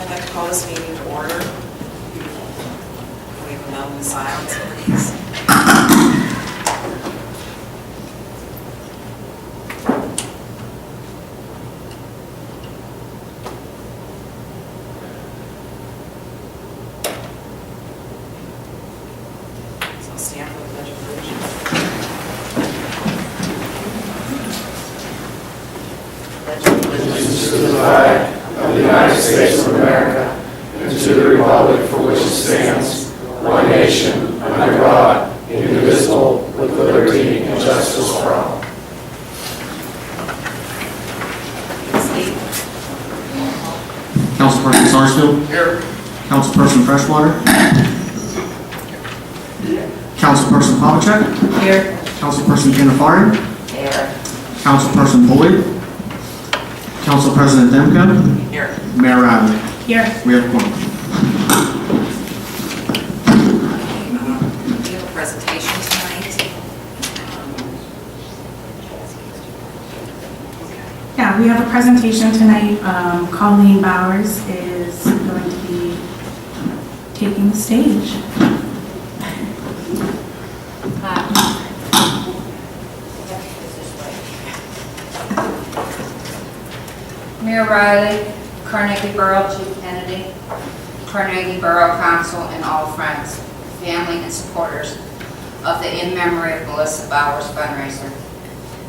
I'd like to call this meeting to order. We have a moment of silence, please. So I'll stand for the Pledge of Allegiance. Allegiance to the flag of the United States of America and to the republic for which it stands, one nation, under God, indivisible, with liberty and justice for all. Councilperson Sarsfield. Here. Councilperson Freshwater. Councilperson Pavlicek. Here. Councilperson Canafari. Here. Councilperson Boyd. Council President Demko. Here. Mayor Riley. Here. We have a quorum. We have a presentation tonight. Yeah, we have a presentation tonight. Colleen Bowers is going to be taking the stage. Mayor Riley, Carnegie Borough Chief Kennedy, Carnegie Borough Council, and all friends, family, and supporters of the In Memory of Melissa Bowers fundraiser.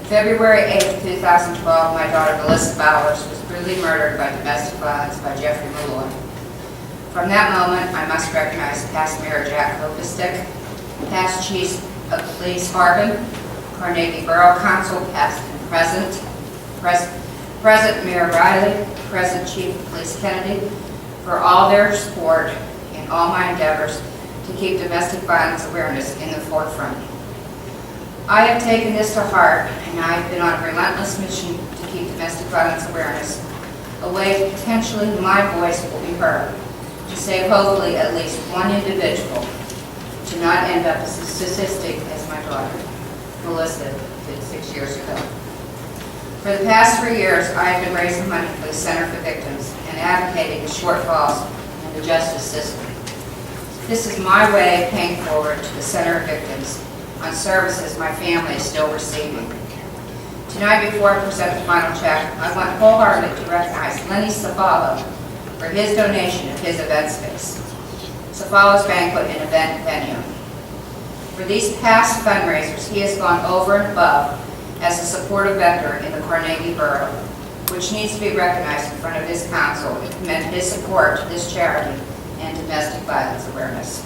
February 8, 2012, my daughter Melissa Bowers was brutally murdered by domestic violence by Jeffrey Malloy. From that moment, I must recognize past Mayor Jack Hopistek, past Chief of Police Harbin, Carnegie Borough Council, past and present Mayor Riley, present Chief of Police Kennedy, for all their support in all my endeavors to keep domestic violence awareness in the forefront. I have taken this to heart, and I have been on a relentless mission to keep domestic violence awareness a way potentially my voice will be heard, to save hopefully at least one individual, to not end up as a statistic as my daughter, Melissa, did 6 years ago. For the past 3 years, I have been raising money for the Center for Victims and advocating the shortfalls in the justice system. This is my way of paying forward to the Center of Victims on services my family is still receiving. Tonight, before I present the final check, I want wholeheartedly to recognize Lenny Safalo for his donation of his event space, Safalo's Banquet and Event Venue. For these past fundraisers, he has gone over and above as a supportive vendor in the Carnegie Borough, which needs to be recognized in front of this council and commend his support to this charity and domestic violence awareness.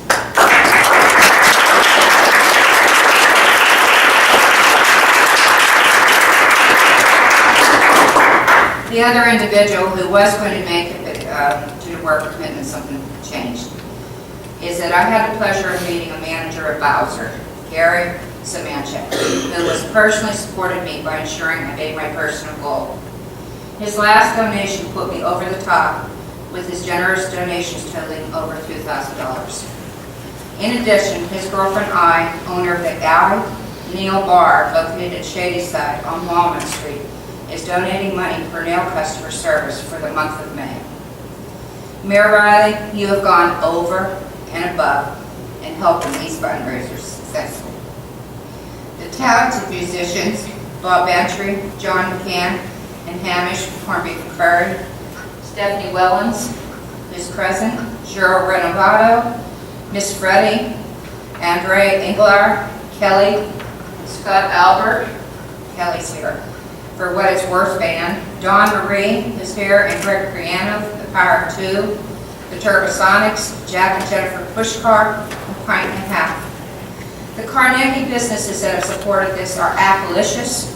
The other individual who was going to make it due to work commitment, something changed, is that I had the pleasure of meeting a manager at Bowser, Gary Samanchek, who was personally supported me by ensuring I made my personal goal. His last donation put me over the top with his generous donations totaling over $2,000. In addition, his girlfriend and I, owner of the Alley Nail Bar located at Shadyside on Walnut Street, is donating money for nail customer service for the month of May. Mayor Riley, you have gone over and above in helping these fundraisers successful. The talented musicians, Bob Entry, John McCann, and Hamish Cornby Curry, Stephanie Wellens, who's present, Cheryl Renovato, Miss Freddie, Andre Englar, Kelly, Scott Albert, Kelly's here, for What It's Worth Band, Dawn Marie is here, and Greg Criano, The Power of Two, the Turbosonics, Jack and Jennifer Pushkar, and Pint and a Half. The Carnegie businesses that have supported this are Appalicious,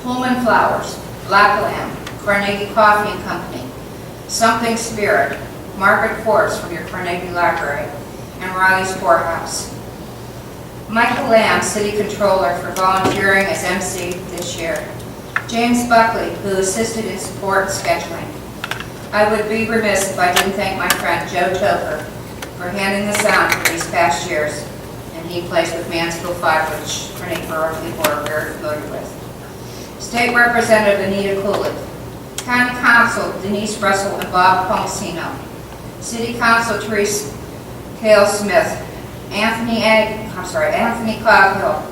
Pullman Flowers, Black Lamb, Carnegie Coffee and Company, Something Spirit, Margaret Force from your Carnegie Library, and Riley's Poorhouse. Michael Lamb, City Controller, for volunteering as MC this year. James Buckley, who assisted in support and scheduling. I would be remiss if I didn't thank my friend Joe Toker for handing the sound for these past years, and he plays with Mansfield 5, which Carnegie Borough people are very familiar with. State Representative Anita Coolidge, County Council Denise Russell and Bob Pomacino, City Council Therese Cale Smith, Anthony Coghill,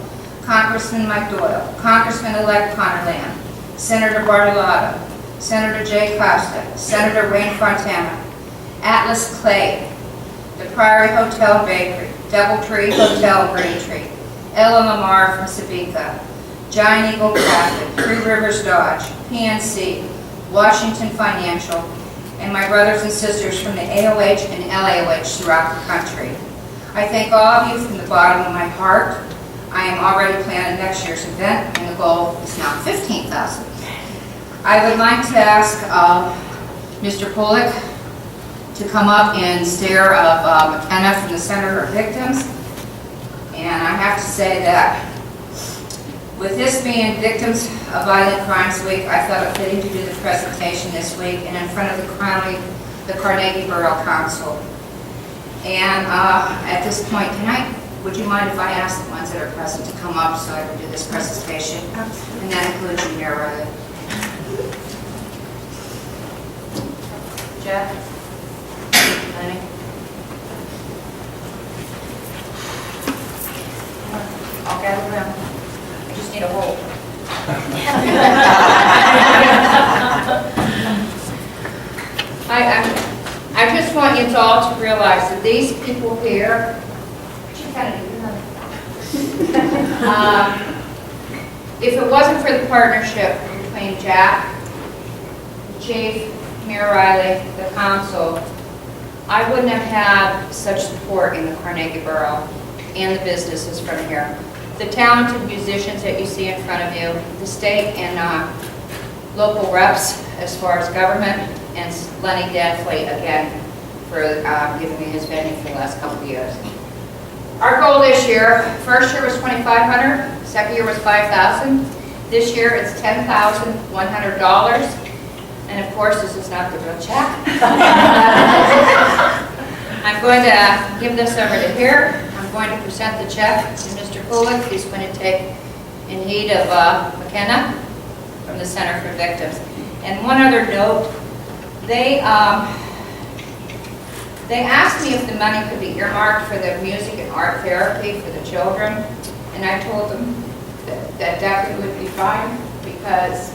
Congressman Mike Doyle, Congressman-elect Connor Lamb, Senator Bartolotta, Senator Jay Costa, Senator Wayne Fontana, Atlas Clay, the Priory Hotel and Bakery, Doubletree Hotel and Braintree, Ella Lamar from Sabika, Giant Eagle Catholic, Three Rivers Dodge, PNC, Washington Financial, and my brothers and sisters from the AOH and LAOH throughout the country. I thank all of you from the bottom of my heart. I am already planning next year's event, and the goal is now 15,000. I would like to ask Mr. Polik to come up in stare of McKenna from the Center of Victims. And I have to say that with this being Victims of Violent Crimes Week, I felt it fitting to do the presentation this week and in front of the Carnegie Borough Council. And at this point, would you mind if I ask the ones that are present to come up so I can do this presentation? And that includes you, Mayor Riley. Jeff? Lenny? I'll gather them. I just need a hold. I just want you all to realize that these people here, if it wasn't for the partnership between Jack, the chief, Mayor Riley, the council, I wouldn't have had such support in the Carnegie Borough and the businesses from here. The talented musicians that you see in front of you, the state and local reps as far as government, and Lenny Danfley again for giving me his venue for the last couple of years. Our goal this year, first year was $2,500, second year was $5,000. This year it's $10,100. And of course, this is not the real check. I'm going to give this over to here. I'm going to present the check to Mr. Kulik. He's going to take in heed of McKenna from the Center for Victims. And one other note, they asked me if the money could be earmarked for the music and art therapy for the children. And I told them that definitely would be fine because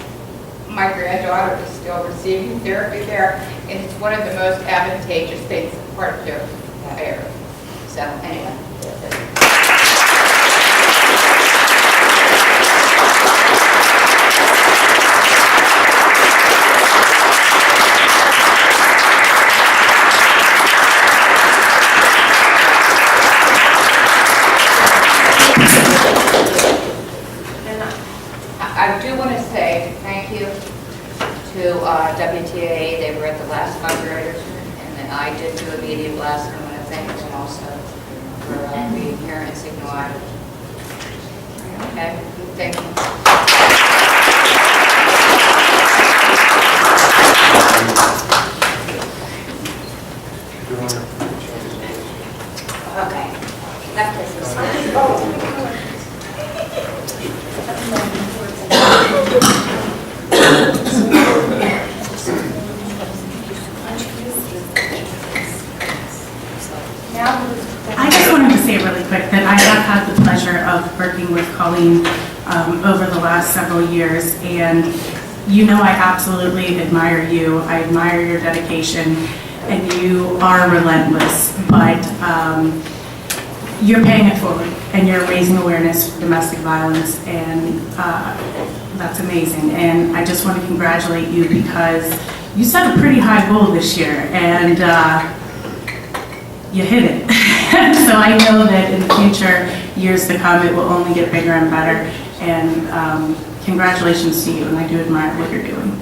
my granddaughter is still receiving therapy there, and it's one of the most advantageous things part of their affair. So anyway. I do want to say thank you to WTA. They were at the last fundraiser, and then I did do a meeting last time. I want to thank them also for being here and Signal. Okay, thank you. Okay, that place is I just wanted to say really quick that I have had the pleasure of working with Colleen over the last several years, and you know I absolutely admire you. I admire your dedication, and you are relentless, but you're paying it forward, and you're raising awareness for domestic violence, and that's amazing. And I just want to congratulate you because you set a pretty high goal this year, and you hit it. So I know that in future years to come, it will only get bigger and better. And congratulations to you, and I do admire what you're doing.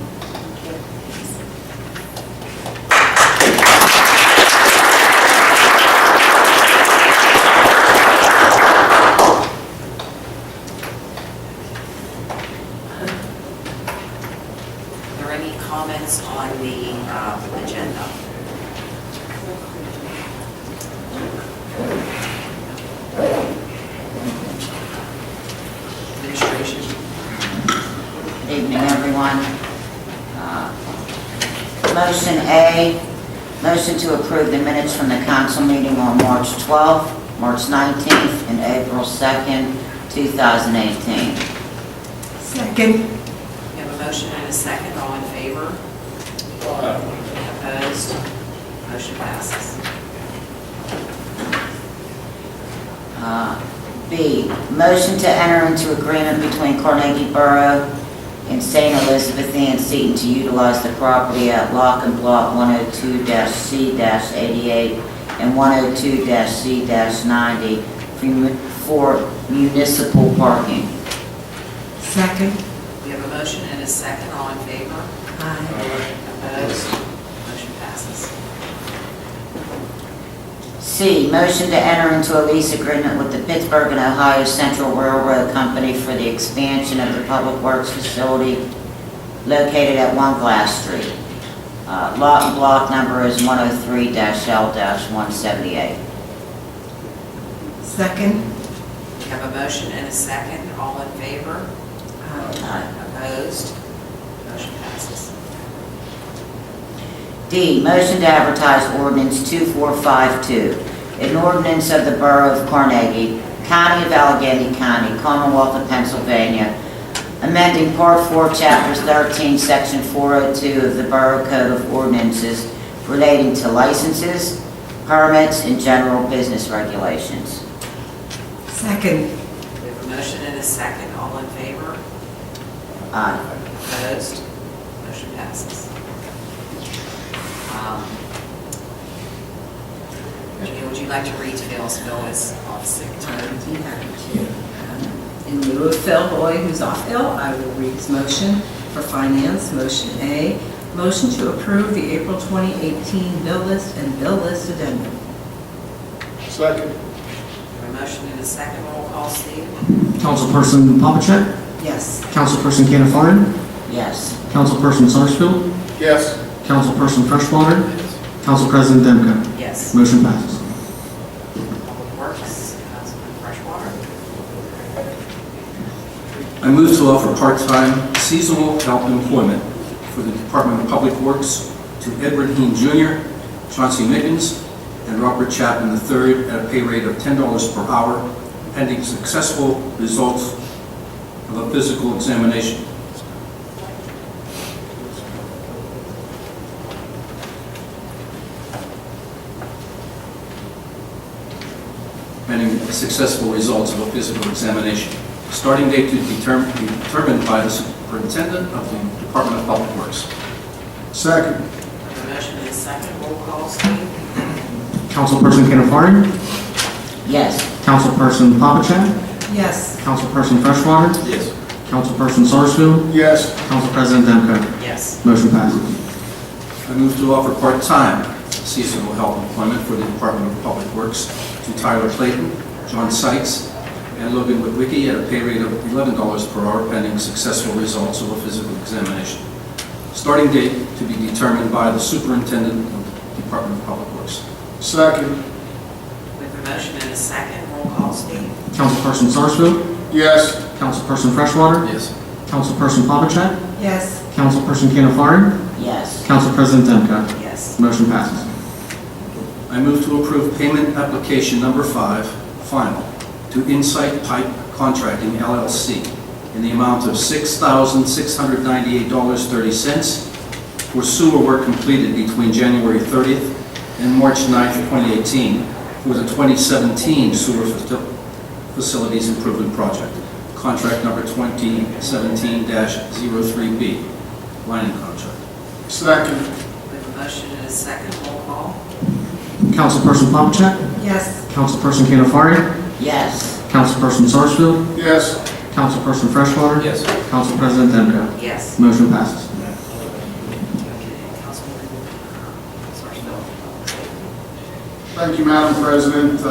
Are there any comments on the agenda? Administration. Good evening, everyone. Motion A, Motion to approve the minutes from the council meeting on March 12th, March 19th, and April 2nd, 2018. Second. We have a motion and a second. All in favor? Opposed? Motion passes. B, motion to enter into agreement between Carnegie Borough and St. Elizabeth Ann Seton to utilize the property at Lock and Block 102-C-88 and 102-C-90 for municipal parking. Second. We have a motion and a second. All in favor? Aye. Opposed? Motion passes. C, motion to enter into a lease agreement with the Pittsburgh and Ohio Central Railroad Company for the expansion of the Public Works facility located at 1 Glass Street. Lot and block number is 103-L-178. Second. We have a motion and a second. All in favor? Aye. Opposed? Motion passes. D, motion to advertise ordinance 2452, an ordinance of the Borough of Carnegie, County of Allegheny County, Commonwealth of Pennsylvania, amending Part 4, Chapters 13, Section 402 of the Borough Code of Ordinances relating to licenses, permits, and general business regulations. Second. We have a motion and a second. All in favor? Aye. Opposed? Motion passes. Would you like to read Phil's? Phil is off sick I today. would be happy to. In lieu of Phil Boyd, who's off ill, I will read his motion for finance. Motion A, motion to approve the April 2018 bill list and bill list addendum. Second. We have a motion and a second. Roll call, Steve. Councilperson Pavlicek, Yes. Councilperson Canafari, Yes. Councilperson Sarsfield, Yes. Councilperson Freshwater, Council President Demko. Yes. Motion passes. Public Works, Councilman Freshwater. I move to offer part-time seasonal help employment for the Department of Public Works to Edward Heen Jr., Chauncey Miggins, and Robert Chapman III at a pay rate of $10 per hour, pending successful results of a physical examination. Pending successful results of a physical examination. Starting date to be determined by the superintendent of the Department of Public Works. Second. We have a motion and a second. Roll call, Steve. Councilperson Canafari, Yes. Councilperson Pavlicek, Yes. Councilperson Freshwater, Yes. Councilperson Sarsfield, Yes. Council President Demko. Yes. Motion passes. I move to offer part-time seasonal help employment for the Department of Public Works to Tyler Clayton, John Sykes, and Logan Witwicky at a pay rate of $11 per hour pending successful results of a physical examination. Starting date to be determined by the superintendent of the Department of Public Works. Second. We have a motion and a second. Roll call, Steve. Councilperson Sarsfield, Yes. Councilperson Freshwater, Yes. Councilperson Pavlicek, Yes. Councilperson Canafari, Yes. Council President Demko. Yes. Motion passes. I move to approve payment application number 5, final, to Insight Pipe Contracting LLC in the amount of $6,698.30 for sewer work completed between January 30th and March 9th, 2018 for the 2017 sewer facilities improvement project, contract number 2017-03B, lining contract. Second. We have a motion and a second. Roll call. Councilperson Pavlicek, Yes. Councilperson Canafari, Yes. Councilperson Sarsfield, Yes. Councilperson Freshwater, Yes. Council President Demko. Yes. Motion passes. Councilman Sarsfield. Thank you, Madam President.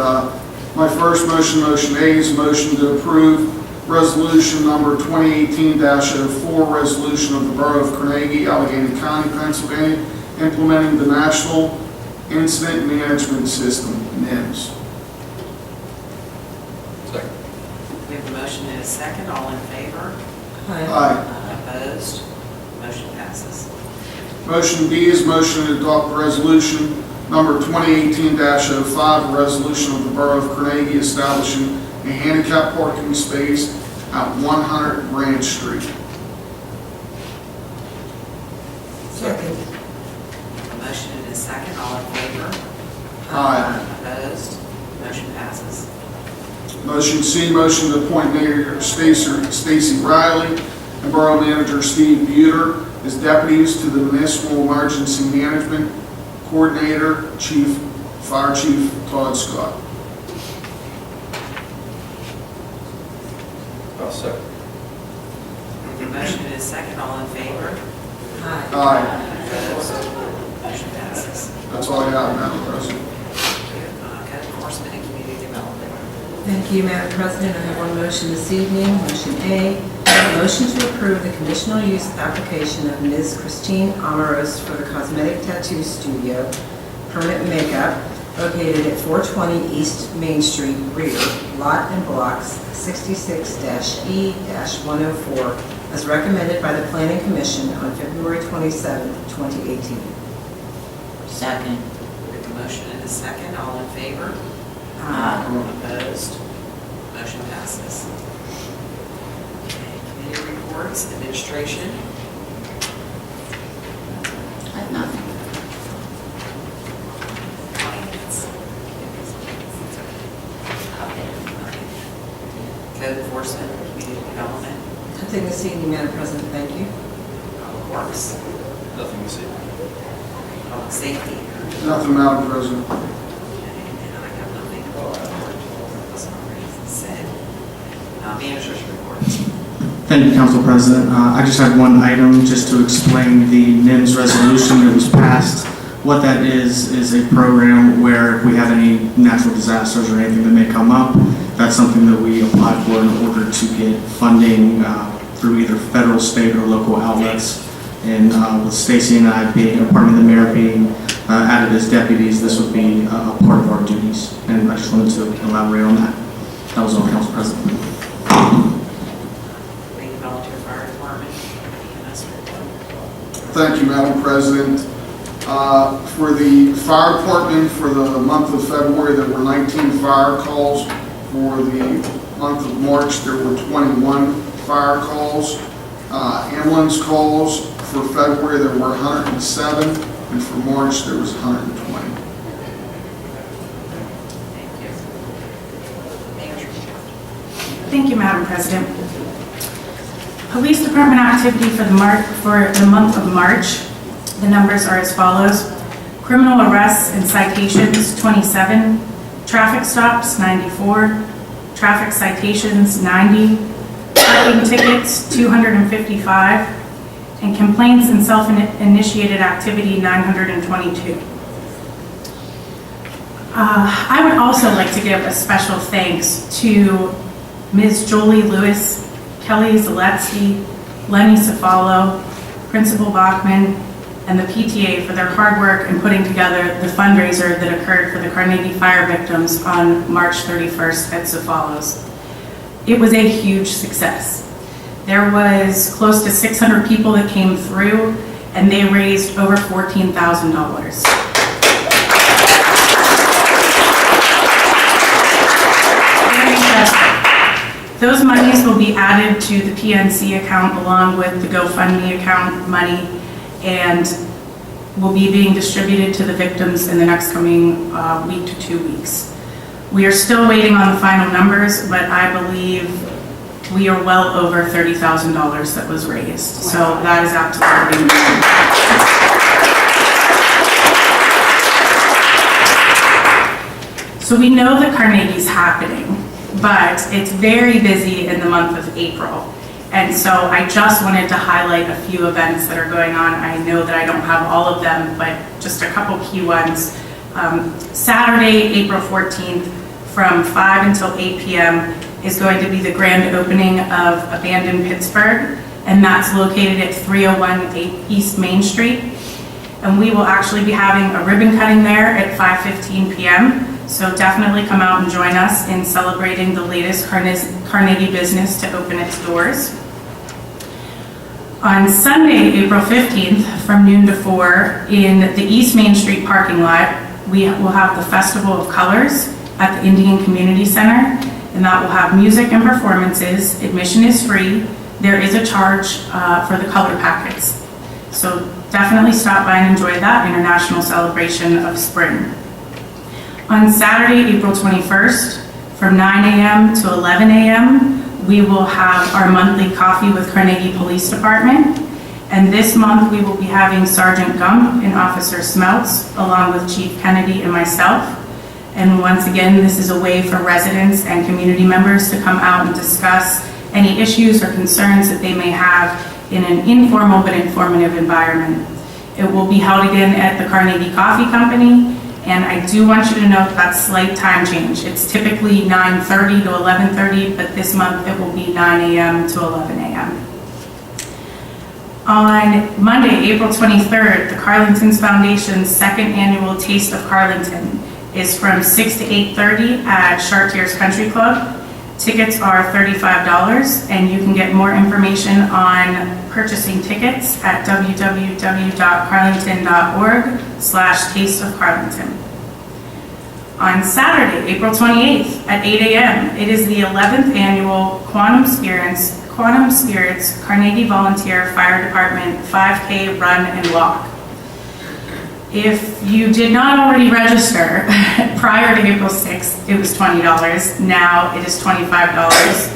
My first motion, motion A, is a motion to approve resolution number 2018-04, resolution of the Borough of Carnegie, Allegheny County, Pennsylvania, implementing the National Incident Management System, NIMS. We have a motion and a second. All in favor? Aye. Aye. Opposed? Motion passes. Motion B is motion to adopt resolution number 2018-05, a resolution of the Borough of Carnegie establishing a handicap parking space at 100 Branch Street. Second. A motion and a second, all in favor? Aye. Opposed? Motion passes. Motion C, motion to appoint Mayor Stacy Riley and Borough Manager Steve Buter as deputies to the Municipal Emergency Management Coordinator, Fire Chief Todd Scott. I'll second. A motion and a second, all in favor? Aye. Aye. Opposed? Motion passes. That's all I have, Madam President. Code enforcement and community development. Thank you, Madam President. I have one motion this evening. Motion A, a motion to approve the conditional use application of Ms. Christine Amaros for the Cosmetic Tattoo Studio, permanent makeup, located at 420 East Main Street, rear, lot and blocks 66-E-104, as recommended by the Planning Commission on February 27, 2018. Second. With a motion and a second, all in favor? Aye. Opposed? Motion passes. Okay, committee reports, administration. I have nothing. Finance. Code enforcement, community development, Nothing this evening, Madam President. Thank you. public works, Nothing to see. public safety. Nothing, Madam President. And I have nothing. That's already said. Managers reports. Thank you, Council President. I just have one item just to explain the NIMS resolution that was passed. What that is a program where if we have any natural disasters or anything that may come up, that's something that we apply for in order to get funding through either federal, state, or local outlets. And with Stacy and I being, or pardon me, the mayor being added as deputies, this would be a part of our duties. And I just wanted to elaborate on that. That was all, Council President. Lady Volunteer Fire Department, EMS report. Thank you, Madam President. For the fire department, for the month of February, there were 19 fire calls. For the month of March, there were 21 fire calls. Ambulance calls, for February, there were 107, and for March, there was 120. Thank you. Manager's report. Thank you, Madam President. Police Department activity for the month of March, the numbers are as follows. Criminal arrests and citations, 27. Traffic stops, 94. Traffic citations, 90. Parking tickets, 255. And complaints and self-initiated activity, 922. I would also like to give a special thanks to Ms. Jolie Lewis, Kelly Zaletsky, Lenny Cefalo, Principal Bachman, and the PTA for their hard work in putting together the fundraiser that occurred for the Carnegie fire victims on March 31st at Cefalos. It was a huge success. There was close to 600 people that came through, and they raised over $14,000. Very impressive. Those monies will be added to the PNC account along with the GoFundMe account money, and will be being distributed to the victims in the next coming week to 2 weeks. We are still waiting on the final numbers, but I believe we are well over $30,000 that was raised. So that is absolutely amazing. So we know that Carnegie's happening, but it's very busy in the month of April. And so I just wanted to highlight a few events that are going on. I know that I don't have all of them, but just a couple key ones. Saturday, April 14th, from 5 until 8 p.m. is going to be the grand opening of Abandoned Pittsburgh, and that's located at 301 East Main Street. And we will actually be having a ribbon cutting there at 5:15 p.m. So definitely come out and join us in celebrating the latest Carnegie business to open its doors. On Sunday, April 15th, from noon to 4, in the East Main Street parking lot, we will have the Festival of Colors at the Indian Community Center, and that will have music and performances. Admission is free. There is a charge for the color packets. So definitely stop by and enjoy that international celebration of spring. On Saturday, April 21st, from 9 a.m. to 11 a.m., we will have our monthly coffee with Carnegie Police Department. And this month, we will be having Sergeant Gump and Officer Smeltz, along with Chief Kennedy and myself. And once again, this is a way for residents and community members to come out and discuss any issues or concerns that they may have in an informal but informative environment. It will be held again at the Carnegie Coffee Company. And I do want you to note that slight time change. It's typically 9:30 to 11:30, but this month it will be 9 a.m. to 11 a.m. On Monday, April 23rd, the Carlington's Foundation's second annual Taste of Carlington is from 6 to 8:30 at Chartiers Country Club. Tickets are $35, and you can get more information on purchasing tickets at www.carlington.org/tasteofcarlington. On Saturday, April 28th at 8 a.m., it is the 11th annual Quantum Spirits Carnegie Volunteer Fire Department 5K Run and Walk. If you did not already register prior to April 6th, it was $20. Now it is $25.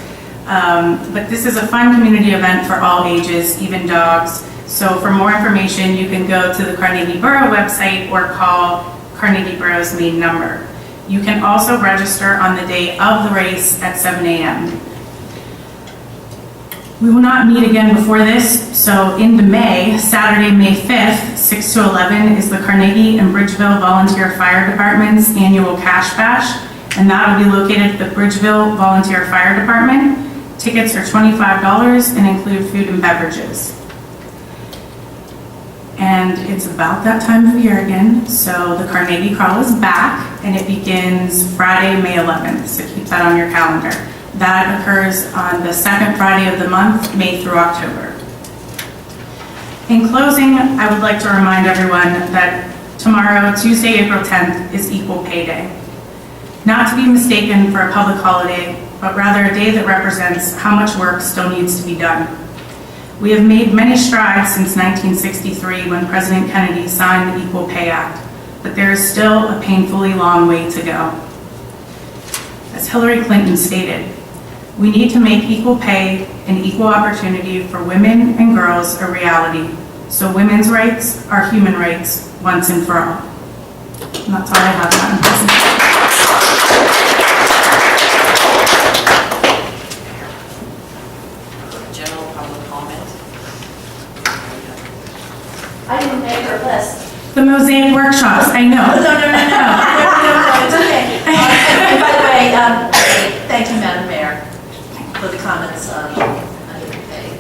But this is a fun community event for all ages, even dogs. So for more information, you can go to the Carnegie Borough website or call Carnegie Borough's main number. You can also register on the day of the race at 7 a.m. We will not meet again before this, so into May, Saturday, May 5th, 6 to 11, is the Carnegie and Bridgeville Volunteer Fire Department's annual Cash Bash, and that will be located at the Bridgeville Volunteer Fire Department. Tickets are $25 and include food and beverages. And it's about that time of year again, so the Carnegie Crawl is back, and it begins Friday, May 11th, so keep that on your calendar. That occurs on the second Friday of the month, May through October. In closing, I would like to remind everyone that tomorrow, Tuesday, April 10th, is Equal Pay Day. Not to be mistaken for a public holiday, but rather a day that represents how much work still needs to be done. We have made many strides since 1963 when President Kennedy signed the Equal Pay Act, but there is still a painfully long way to go. As Hillary Clinton stated, we need to make equal pay and equal opportunity for women and girls a reality, so women's rights are human rights once and for all. And that's all I have, Madam President. General public comment. I didn't make her list. The Mosaic workshops, I know. No, it's okay. And by the way, thank you, Madam Mayor, for the comments on underpay.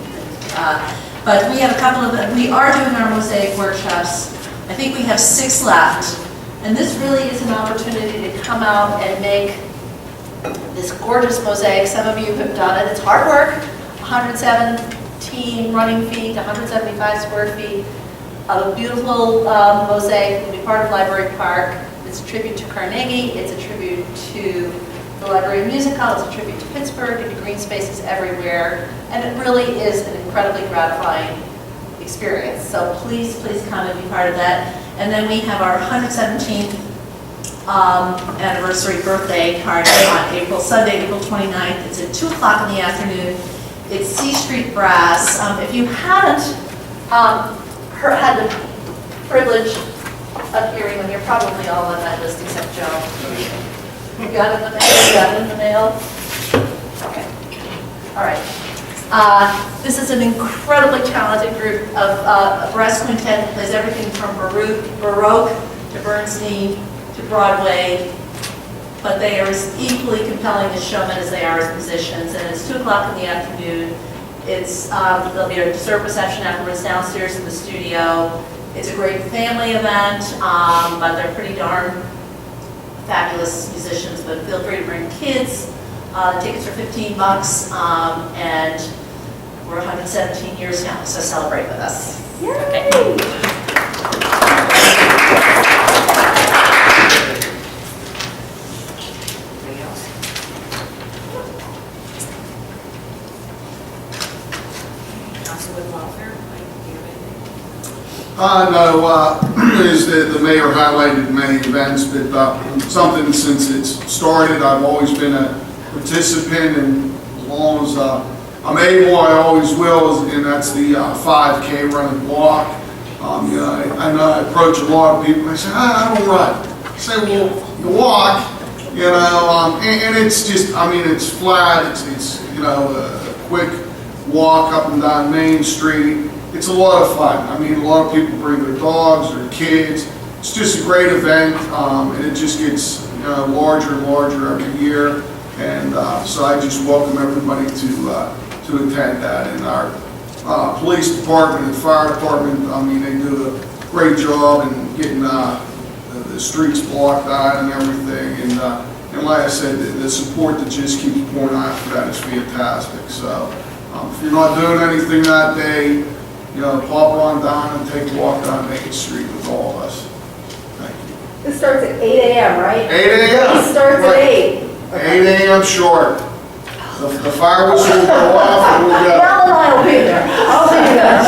But we have a couple of, we are doing our Mosaic workshops. I think we have 6 left. And this really is an opportunity to come out and make this gorgeous mosaic. Some of you have done it. It's hard work. 117 running feet, 175 square feet of a beautiful mosaic. It will be part of Library Park. It's a tribute to Carnegie. It's a tribute to the Library of Music Hall. It's a tribute to Pittsburgh and to green spaces everywhere. And it really is an incredibly gratifying experience. So please, please come and be part of that. And then we have our 117th anniversary birthday party on Sunday, April 29th. It's at 2 o'clock in the afternoon. It's C Street Brass. If you haven't had the privilege of hearing them, you're probably all on that list except Joan. You got it in the mail? You got it in the mail? Okay. All right. This is an incredibly talented group of a brass quintet that plays everything from Baroque to Bernstein to Broadway, but they are as equally compelling as showmen as they are as musicians. And it's 2 o'clock in the afternoon. There'll be a dessert reception afterwards downstairs in the studio. It's a great family event, but they're pretty darn fabulous musicians. But feel free to bring kids. The tickets are $15, and We're 117 years now, so celebrate with us. Yay! Anybody else? Councilman Welfare, Mike, do you have anything? No, as the mayor highlighted many events, but something since it's started, I've always been a participant, and as long as I'm able, I always will, and that's the 5K run and walk. You know, I know I approach a lot of people, and they say, I don't run. I say, well, you walk, you know, and it's just, I mean, it's flat, it's you know, a quick walk up and down Main Street. It's a lot of fun. I mean, a lot of people bring their dogs, their kids. It's just a great event, and it just gets, you know, larger and larger every year. And so I just welcome everybody to attend that. And our police department and fire department, I mean, they do a great job in getting the streets blocked out and everything. And like I said, the support that just keeps pouring out for that is fantastic. So if you're not doing anything that day, you know, pop on down and take a walk down Main Street with all of us. Thank you. This starts at 8 a.m., right? 8 a.m. It starts at 8. 8 a.m. sharp. The fire whistle will go off and we'll go. Well, and I'll be there. I'll be there.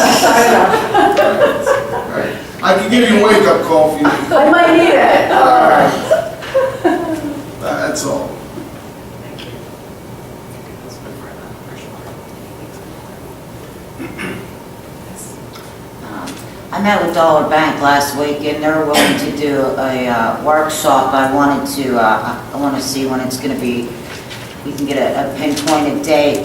All right. I can give you a wake-up call if you need. I might need it. All right. That's all. Thank you. Councilman I met with Dollar Bank last week, and they're willing to do a workshop. I want to see when it's going to be. We can get a pinpointed date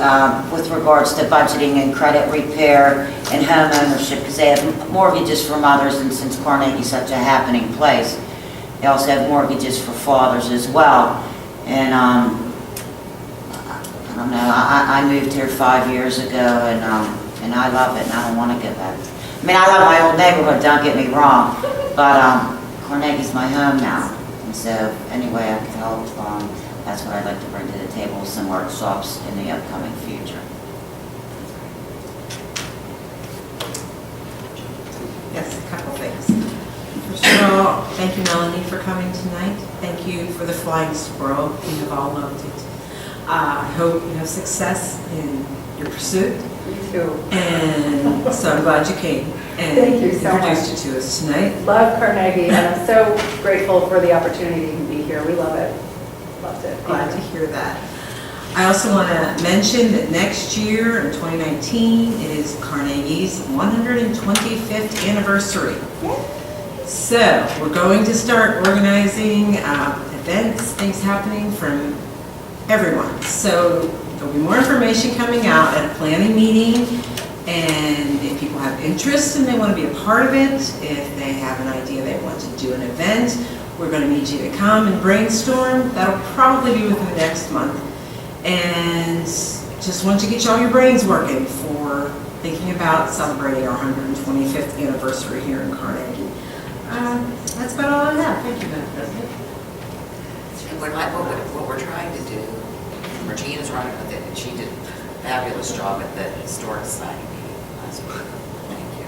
with regards to budgeting and credit repair and home ownership, because they have mortgages for mothers, and since Carnegie's such a happening place, they also have mortgages for fathers as well. And I don't know. I moved here 5 years ago, and I love it, and I don't want to go back. I mean, I love my old neighborhood, don't get me wrong, but Carnegie's my home now. And so, anyway, I can help. That's what I'd like to bring to the table, some workshops in the upcoming future. Yes, a couple things. First of all, thank you, Melanie, for coming tonight. Thank you for the flying squirrel. We have all loved it. I hope you have success in your pursuit. You too. And so I'm glad you came and Thank you so introduced it to us tonight. Love Carnegie, and I'm so grateful for the opportunity to be here. We love it. Loved it. Glad to hear that. I also want to mention that next year, in 2019, it is Carnegie's 125th anniversary. So we're going to start organizing events, things happening from everyone. So there'll be more information coming out at a planning meeting, and if people have interest and they want to be a part of it, if they have an idea they want to do an event, we're going to need you to come and brainstorm. That'll probably be within the next month. And just want to get all your brains working for thinking about celebrating our 125th anniversary here in Carnegie. That's about all I have. Thank you, Madam President. What we're trying to do, Regina's running with it, and she did a fabulous job at the Historic Society meeting last week. Thank you.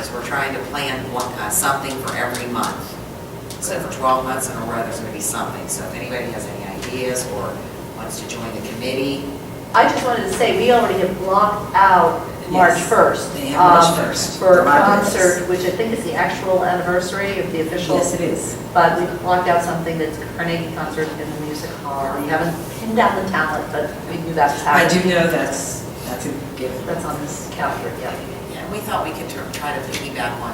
Is we're trying to plan something for every month. So for 12 months in a row, there's going to be something. So if anybody has any ideas or wants to join the committee. I just wanted to say, we already have blocked out March Yes, 1st. they have March 1st. For a The library concert, which I think is the actual anniversary of the official. Yes, it is. But we blocked out something that's Carnegie concert in the music hall. We haven't pinned down the talent, but we knew that was I happening. do know that's a given. That's on this calendar, yeah. Yeah, we thought we could try to piggyback on,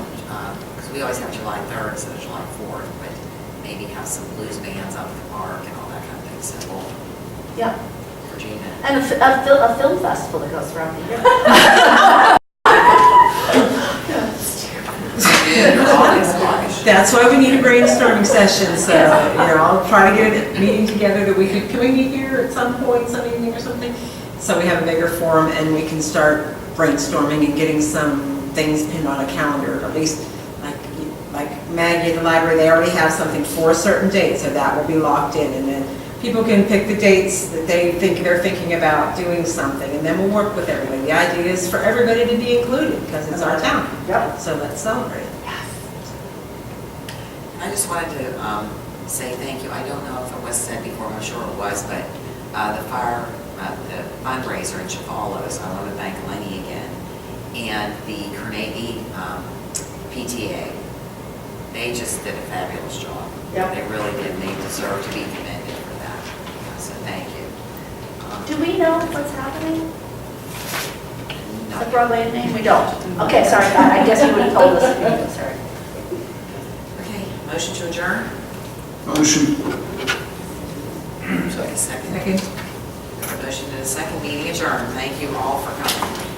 because we always have July 3rd instead of July 4th, but maybe have some blues bands up at the park and all that kind of thing. So we'll, Yeah. Regina. And a film festival that goes throughout the year. That's why we need a brainstorming session, so, I'll try to get a meeting together that we could, can we meet here at some point, some evening or something? So we have a bigger forum and we can start brainstorming and getting some things pinned on a calendar, at least like Maggie at the library, they already have something for a certain date, so that will be locked in, and then people can pick the dates that they're thinking about doing something, and then we'll work with everybody. The idea is for everybody to be included, because it's our town. Yep. So let's celebrate. I just wanted to say thank you. I don't know if it was said before, I'm sure it was, but the fundraiser in Chavalos, I want to thank Lenny again, and the Carnegie PTA. They just did a fabulous job. Yep. They really did, and they deserve to be commended for that. So thank you. Do we know what's happening? No. The Broadway name? We don't. Okay, sorry, I guess you would have told us if you knew, sorry. Okay, motion to adjourn? Motion. Second. Second. Motion to the second, meeting adjourned. Thank you all for coming.